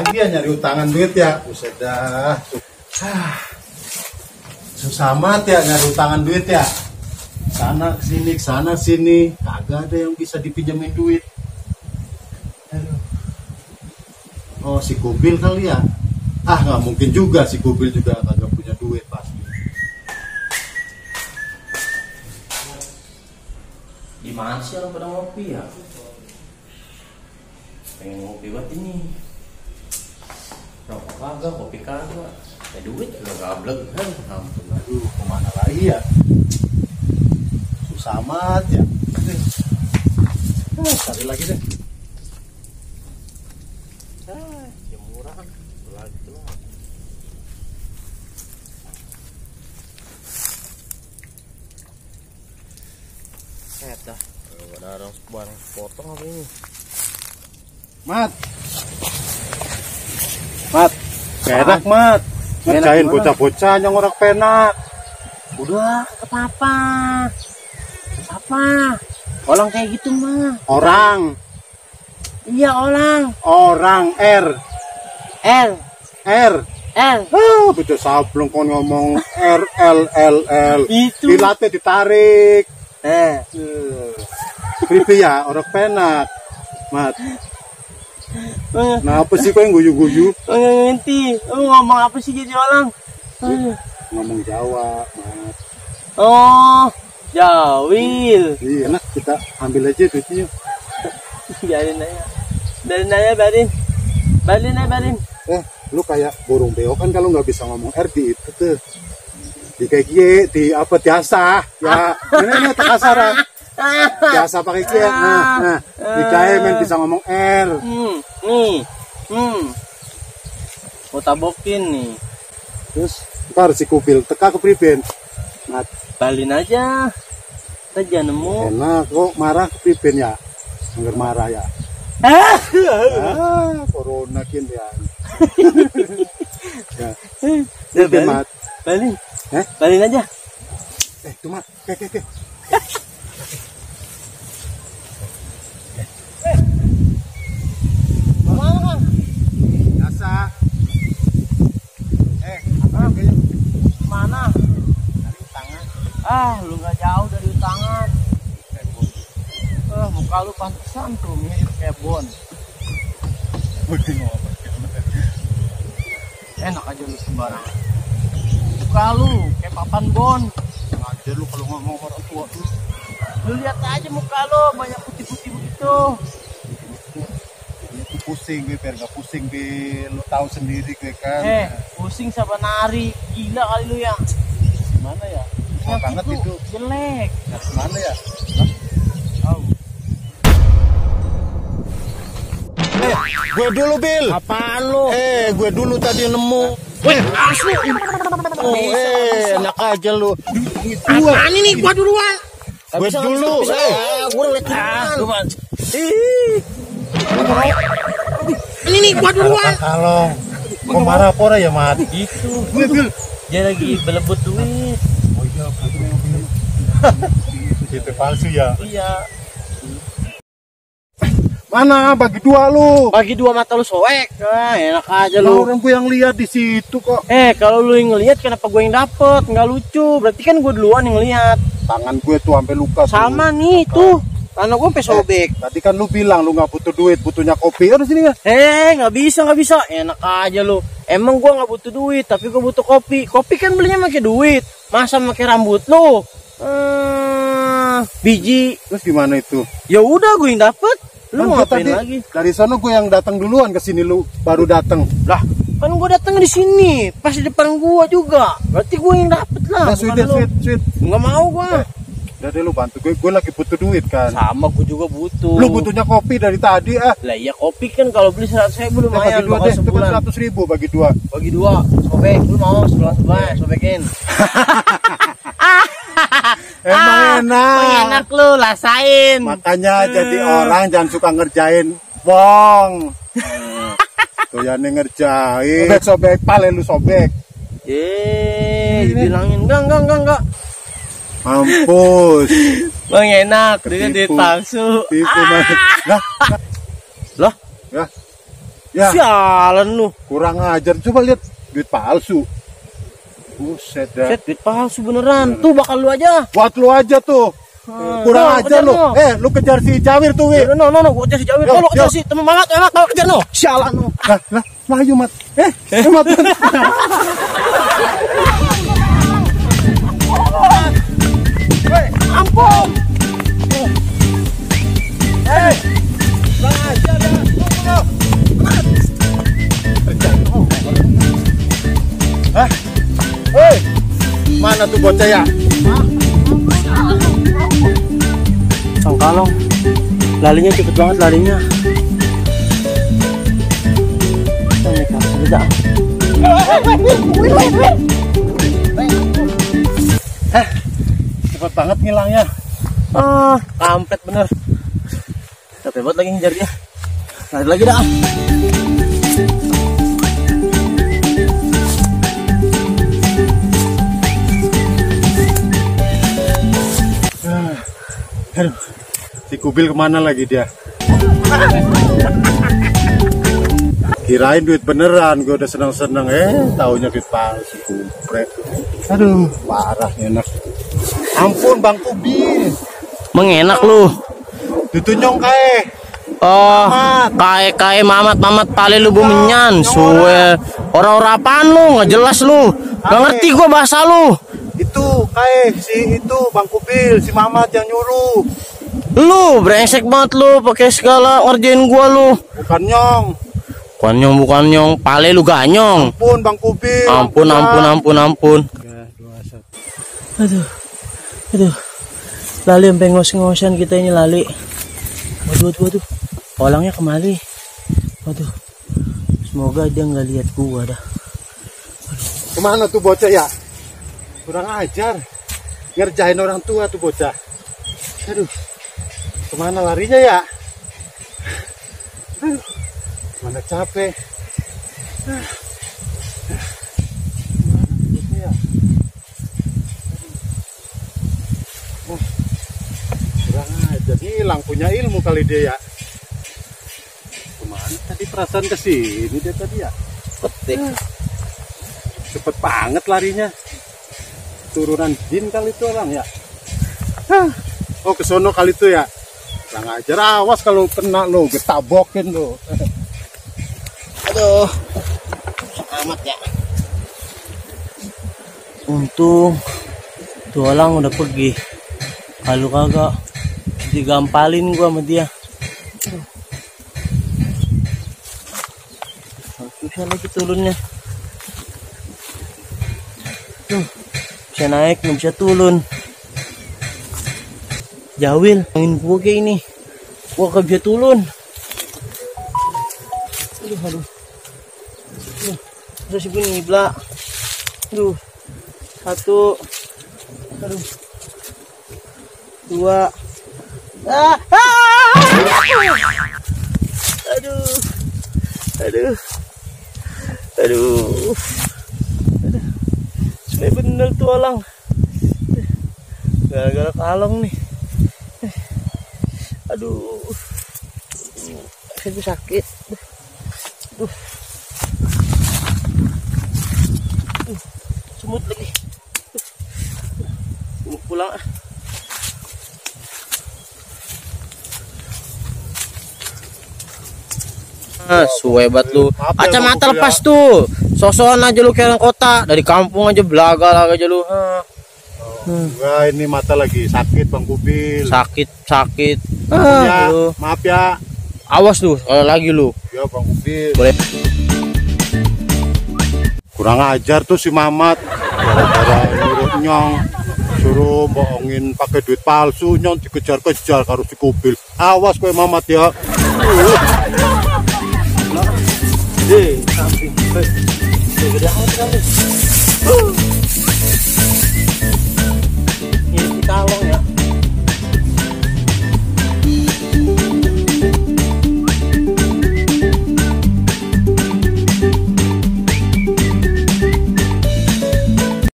lagi ya nyari utangan duit ya. Buset dah. Susah amat ya nyari utangan duit ya. Sana sini, kagak ada yang bisa dipinjemin duit. Aduh. Oh, si Kubil kali ya? Nggak mungkin juga, si Kubil juga kagak punya duit pasti. Gimana sih orang pada ngopi ya? Pengen ngopi buat ini. Rokok kagak, kopi kagak. Duit juga gablek. Ampun. Aduh, kemana lagi ya? Susah amat ya. Cari lagi deh. Jemuran lagi tuh. Dah. Ada barang potong apa ini? Mat, penak mat. Ngerjain bocah-bocah yang orang penak. Udah, apa-apa. Apa? Orang kayak gitu mah. Orang. Iya orang. Orang R. Bocah sableng kon ngomong R. Itu. Dilatih ditarik. Pipi ya orang penak. Mat. Nah apa sih kau yang guyu-guyu? Ngerti. Lu ngomong apa sih jadi orang? Ngomong Jawa, Mat. Oh, Jawil. Iya, enak kita ambil aja duitnya. Biarin aja. Barin. Lu kayak burung beo kan kalau nggak bisa ngomong R di itu tuh. Di kayak di apa biasa ya. Ini tak kasar. Biasa pakai kie. Nah, di men bisa ngomong R. Nih. Mau tabokin nih. Terus ntar si Kubil teka ke priben. Nah, balin aja. Kita nemu. Enak kok marah ke priben ya. Enggak marah ya. Corona kin ya. Ya. Mat. Balin. Balin aja. Cuma ke. Biasa. Mana? Dari utangan. Lu nggak jauh dari utangan. Muka lu pantesan tuh mirip kayak Bon. Enak aja lu sembarangan. Muka lu kayak papan Bon. Ngajar lu kalau ngomong orang tua tuh. Lu lihat aja muka lu banyak putih-putih begitu. Itu pusing gue biar gak pusing gue. Lu tahu sendiri gue kan. Pusing sama nari. Gila kali lu ya. Gimana ya? Susah banget itu. Jelek. Gimana ya? Gue dulu Bil. Apaan lu? Gue dulu tadi nemu. Asli. Enak aja lu. Apaan ini? Gua duluan. Gue dulu. Gue ngeliat ini nih gua duluan. Kalau kok marah pora ya Mat? Gitu. Dia lagi belebut duit. Oh iya, itu palsu ya? Iya. Mana bagi dua lu? Bagi dua mata lu soek. Enak aja lu. Orang gue yang lihat di situ kok. Kalau lu yang ngelihat kenapa gue yang dapet? Nggak lucu. Berarti kan gue duluan yang lihat. Tangan gue tuh sampai luka. Sama tuh. Nih tuh. Karena gue sampai sobek. Tadi kan lu bilang lu nggak butuh duit, butuhnya kopi. Di sini ya? Nggak bisa. Enak aja lu. Emang gue nggak butuh duit, tapi gue butuh kopi. Kopi kan belinya pakai duit. Masa pakai rambut lu? Biji. Terus gimana itu? Ya udah gue yang dapet. Lu mau ngapain lagi? Dari sana gue yang datang duluan ke sini, lu baru datang. Lah, kan gue datang di sini, pas di depan gue juga. Berarti gue yang dapet lah. Nah, sweet. Nggak mau gue. Jadi lu bantu gue lagi butuh duit kan. Sama gue juga butuh. Lu butuhnya kopi dari tadi Lah iya kopi kan kalau beli 100.000 lumayan. Bagi dua deh, itu kan 100.000 bagi dua. Bagi dua, sobek. Lu mau sebelah sobekin. Emang enak lu, rasain. Makanya jadi orang jangan suka ngerjain bong. Tuh ya ngerjain. Sobek pale lu sobek. Dibilangin enggak. Mampus. Bang enak, dia palsu. Tipu. Lah. Ya. Sialan lu. Kurang ajar. Coba lihat duit palsu. Buset dah. Set, duit palsu beneran. Tuh bakal lu aja. Buat lu aja tuh. Kurang ajar lu. Lu kejar si Jawir tuh, Wi. No, gua kejar si Jawir. Lu kejar si temen Mamat, kau kejar no. Sialan lu. Lah, ayo Mat. Mat. Ampun. Bang aja dah. Hei, mana tuh bocah ya? Sang Kalong, larinya cepet banget larinya. Cepet banget ngilangnya. Kampret bener. Capek banget lagi ngejar dia. Lari lagi dah. Aduh, si Kubil kemana lagi dia? Kirain duit beneran, gue udah seneng-seneng, taunya duit palsu, kumpret. Aduh, parah enak. Ampun Bang Kubil. Mengenak lu. Ditunyong kae. Oh, kae Mamat pale lu bumenyan. Suwe. Orang-orang apaan lu? Nggak jelas lu. Gak ngerti gua bahasa lu. Itu kae si itu Bang Kubil, si Mamat yang nyuruh. Lu brengsek banget lu, pakai segala ngerjain gua lu. Bukan nyong. Bukan nyong, pale lu ganyong. Ampun Bang Kubil. Ampun. Aduh. Lali sampai ngos-ngosan kita ini lali. Waduh. Orangnya kemari. Waduh. Semoga dia nggak lihat gua dah. Kemana tuh bocah ya? Kurang ajar. Ngerjain orang tua tuh bocah. Aduh. Kemana larinya ya? Aduh. Mana capek. Kurang ajar. Hilang punya ilmu kali dia ya. Kemana tadi perasaan kesini dia tadi ya? Petik. Cepet banget larinya. Turunan jin kali itu orang ya. Oh kesono kali itu ya. Kurang ajar, awas kalau kena lo, getabokin lo. Aduh. Amat ya. Untung tuh orang udah pergi. Kalau kagak digampalin gua sama dia. Susah lagi turunnya. Tuh, bisa naik, nggak bisa turun. Jawil, angin gua kayak ini. Gua nggak bisa turun. Aduh. Terus begini belak. Aduh. 1. Aduh. 2. Aduh. Sudah bener tuh orang. Gara-gara kalong nih. Aduh. Saya sakit. Aduh. Semut lagi. Pulang. Suwebat lu. Kacamata lepas tuh. Sosokan aja lu kayak orang kota. Dari kampung aja belaga aja lu. Enggak, ini mata lagi sakit Bang Kubil. Sakit. Ya, Lu. maaf ya. Awas lu, kalau lagi lu. Ya Bang Kubil. Boleh. Kurang ajar tuh si Mamat. Gara-gara nyuruh nyong, suruh bohongin pakai duit palsu, nyong dikejar-kejar karo si Kubil. Awas kowe Mamat ya. Samping. Gede amat kan.